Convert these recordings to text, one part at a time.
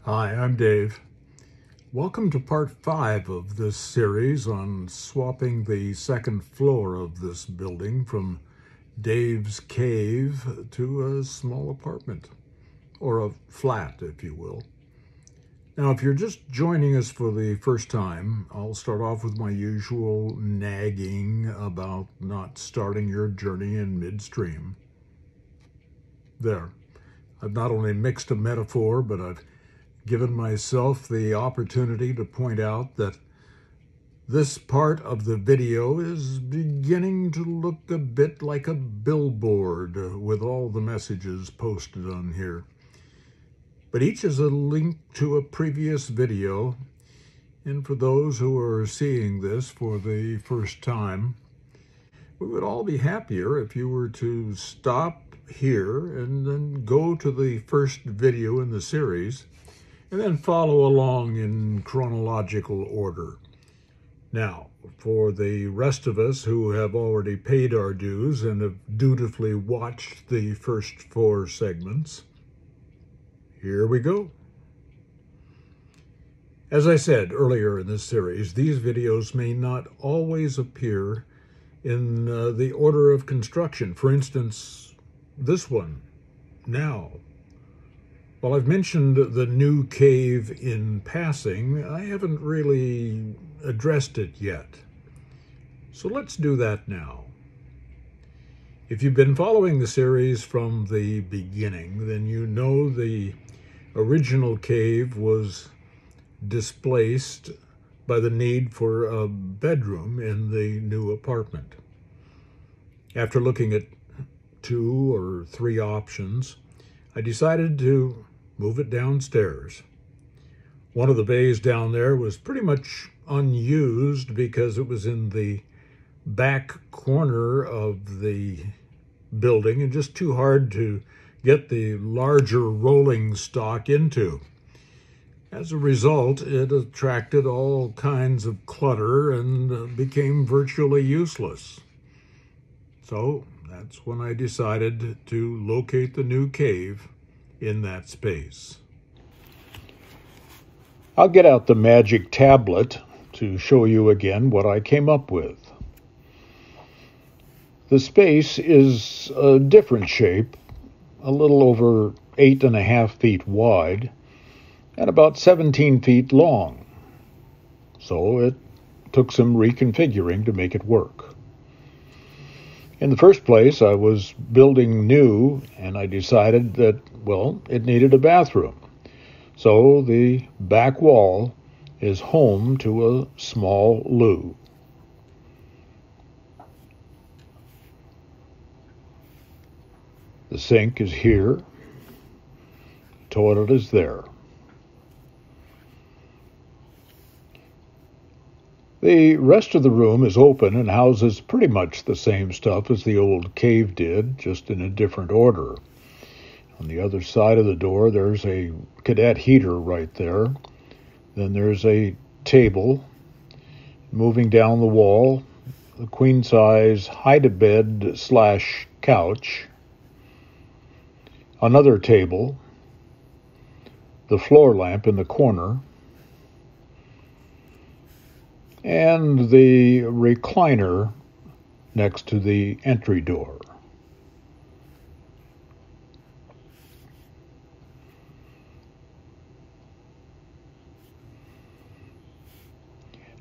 Hi, I'm Dave. Welcome to part 5 of this series on swapping the second floor of this building from Dave's cave to a small apartment, or a flat, if you will. Now, if you're just joining us for the first time, I'll start off with my usual nagging about not starting your journey in midstream. There. I've not only mixed a metaphor, but I've given myself the opportunity to point out that this part of the video is beginning to look a bit like a billboard with all the messages posted on here. But each is a link to a previous video, and for those who are seeing this for the first time, we would all be happier if you were to stop here and then go to the first video in the series and then follow along in chronological order. Now, for the rest of us who have already paid our dues and have dutifully watched the first 4 segments, here we go. As I said earlier in this series, these videos may not always appear in the order of construction. For instance, this one, now. While I've mentioned the new cave in passing, I haven't really addressed it yet. So let's do that now. If you've been following the series from the beginning, then you know the original cave was displaced by the need for a bedroom in the new apartment. After looking at 2 or 3 options, I decided to move it downstairs. One of the bays down there was pretty much unused because it was in the back corner of the building and just too hard to get the larger rolling stock into. As a result, it attracted all kinds of clutter and became virtually useless. So that's when I decided to locate the new cave in that space. I'll get out the magic tablet to show you again what I came up with. The space is a different shape, a little over 8.5 feet wide and about 17 feet long. So it took some reconfiguring to make it work. In the first place, I was building new, and I decided that, well, it needed a bathroom. So the back wall is home to a small loo. The sink is here. The toilet is there. The rest of the room is open and houses pretty much the same stuff as the old cave did, just in a different order. On the other side of the door, there's a cadet heater right there. Then there's a table. Moving down the wall, the queen-size hide-a-bed / couch. Another table. The floor lamp in the corner. And the recliner next to the entry door.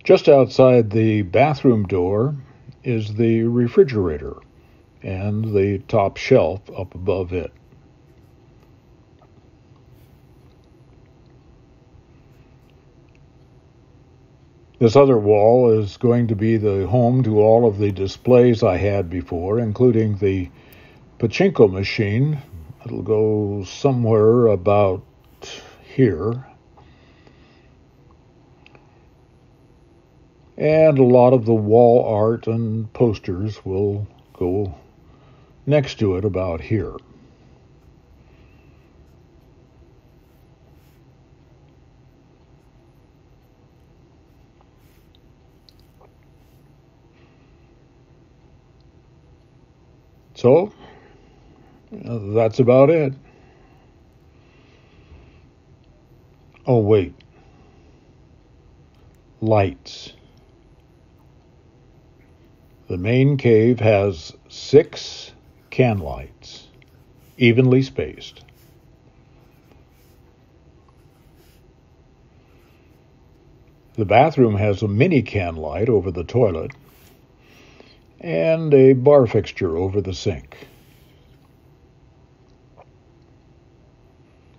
Just outside the bathroom door is the refrigerator and the top shelf up above it. This other wall is going to be the home to all of the displays I had before, including the pachinko machine. It'll go somewhere about here. And a lot of the wall art and posters will go next to it about here. So, that's about it. Oh, wait. Lights. The main cave has 6 can lights, evenly spaced. The bathroom has a mini can light over the toilet and a bar fixture over the sink.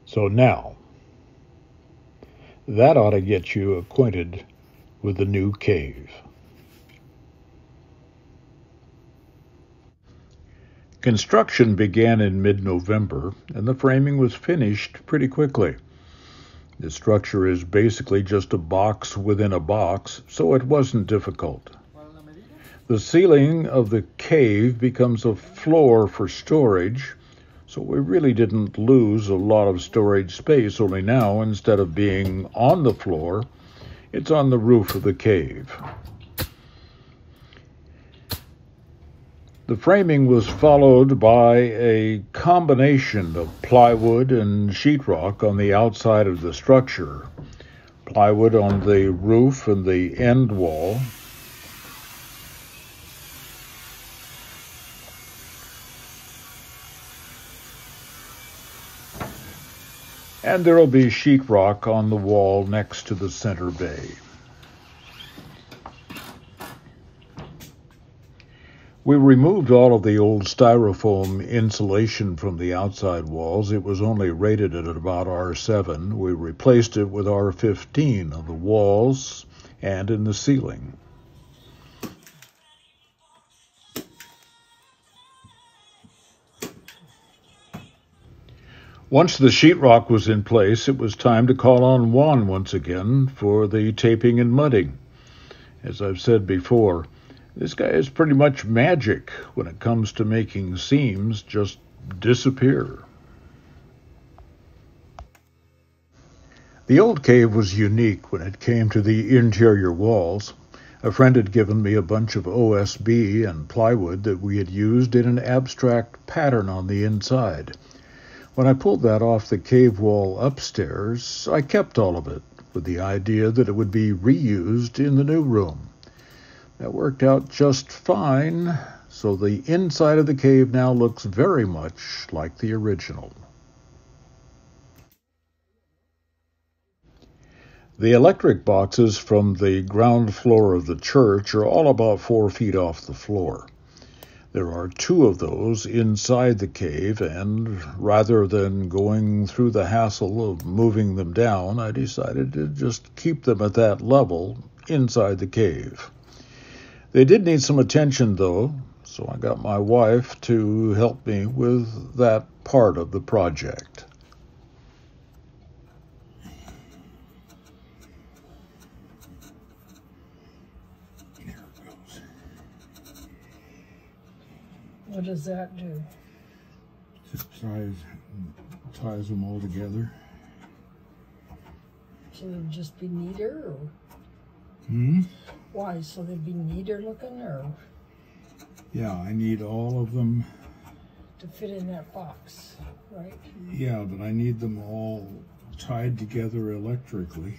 So now, that ought to get you acquainted with the new cave. Construction began in mid-November, and the framing was finished pretty quickly. The structure is basically just a box within a box, so it wasn't difficult. The ceiling of the cave becomes a floor for storage, so we really didn't lose a lot of storage space, only now, instead of being on the floor, it's on the roof of the cave. The framing was followed by a combination of plywood and sheetrock on the outside of the structure, plywood on the roof and the end wall, and there will be sheetrock on the wall next to the center bay. We removed all of the old styrofoam insulation from the outside walls. It was only rated at about R7. We replaced it with R15 on the walls and in the ceiling. Once the sheetrock was in place, it was time to call on Juan once again for the taping and mudding. As I've said before, this guy is pretty much magic when it comes to making seams just disappear. The old cave was unique when it came to the interior walls. A friend had given me a bunch of OSB and plywood that we had used in an abstract pattern on the inside. When I pulled that off the cave wall upstairs, I kept all of it, with the idea that it would be reused in the new room. That worked out just fine, so the inside of the cave now looks very much like the original. The electric boxes from the ground floor of the church are all about 4 feet off the floor. There are 2 of those inside the cave, and rather than going through the hassle of moving them down, I decided to just keep them at that level inside the cave. They did need some attention, though, so I got my wife to help me with that part of the project. There it goes. What does that do? Just ties them all together. So they'd just be neater, or? Why? So they'd be neater looking, or? Yeah, I need all of them. To fit in that box, right? Yeah, but I need them all tied together electrically.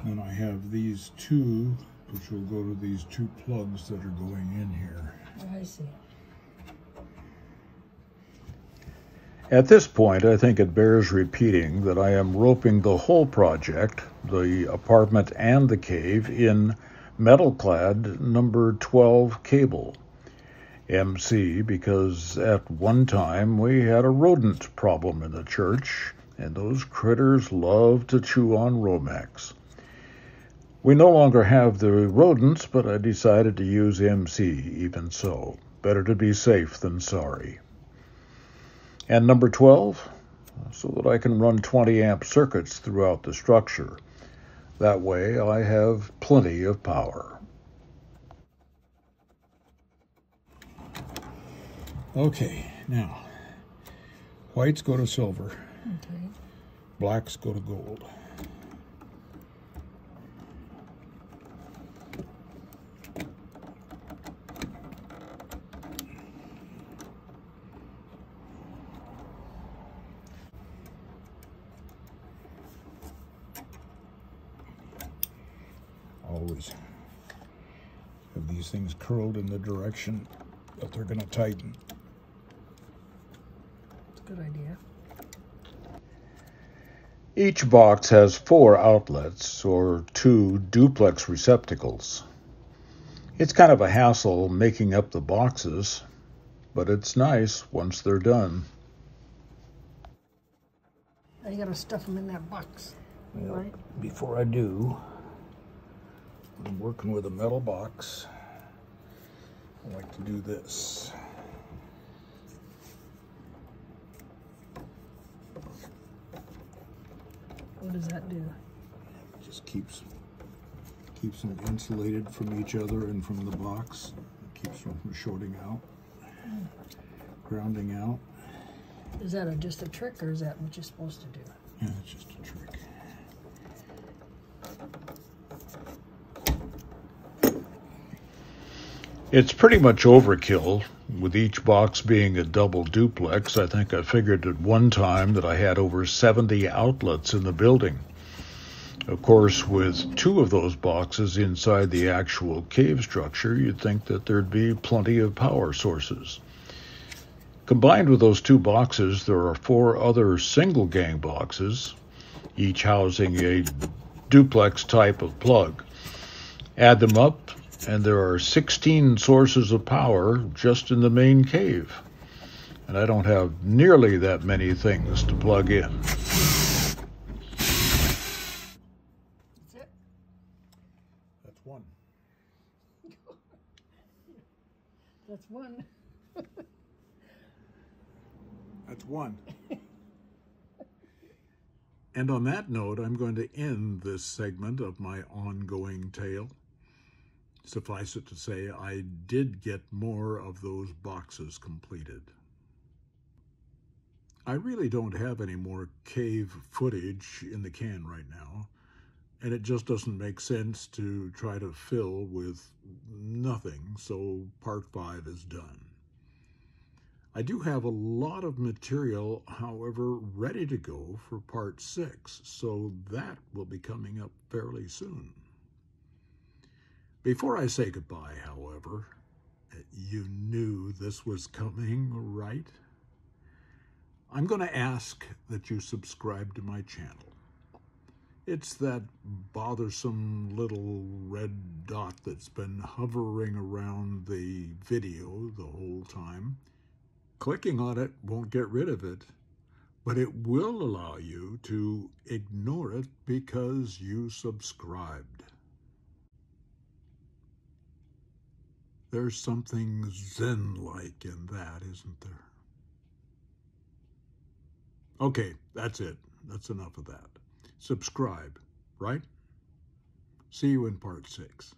And I have these 2, which will go to these 2 plugs that are going in here. I see. At this point, I think it bears repeating that I am roping the whole project, the apartment and the cave, in metal-clad number 12 cable. MC, because at one time we had a rodent problem in the church, and those critters love to chew on Romex. We no longer have the rodents, but I decided to use MC even so. Better to be safe than sorry. And number 12, so that I can run 20 amp circuits throughout the structure. That way I have plenty of power. Okay, now, whites go to silver, blacks go to gold. always have these things curled in the direction that they're going to tighten. It's a good idea. Each box has 4 outlets, or 2 duplex receptacles. It's kind of a hassle making up the boxes, but it's nice once they're done. Now you gotta stuff them in that box, Well, right? before I do, I'm working with a metal box. I like to do this. What does that do? Just keeps them insulated from each other and from the box. It keeps them from shorting out, grounding out. Is that just a trick, or is that what you're supposed to do? Yeah, it's just a trick. It's pretty much overkill, with each box being a double duplex. I think I figured at one time that I had over 70 outlets in the building. Of course, with 2 of those boxes inside the actual cave structure, you'd think that there'd be plenty of power sources. Combined with those 2 boxes, there are 4 other single gang boxes, each housing a duplex type of plug. Add them up, and there are 16 sources of power just in the main cave. And I don't have nearly that many things to plug in. That's it? That's one. That's one. That's one. And on that note, I'm going to end this segment of my ongoing tale. Suffice it to say, I did get more of those boxes completed. I really don't have any more cave footage in the can right now, and it just doesn't make sense to try to fill with nothing, so part 5 is done. I do have a lot of material, however, ready to go for part 6, so that will be coming up fairly soon. Before I say goodbye, however, you knew this was coming, right? I'm going to ask that you subscribe to my channel. It's that bothersome little red dot that's been hovering around the video the whole time. Clicking on it won't get rid of it, but it will allow you to ignore it because you subscribed. There's something zen-like in that, isn't there? Okay, that's it. That's enough of that. Subscribe, right? See you in part 6.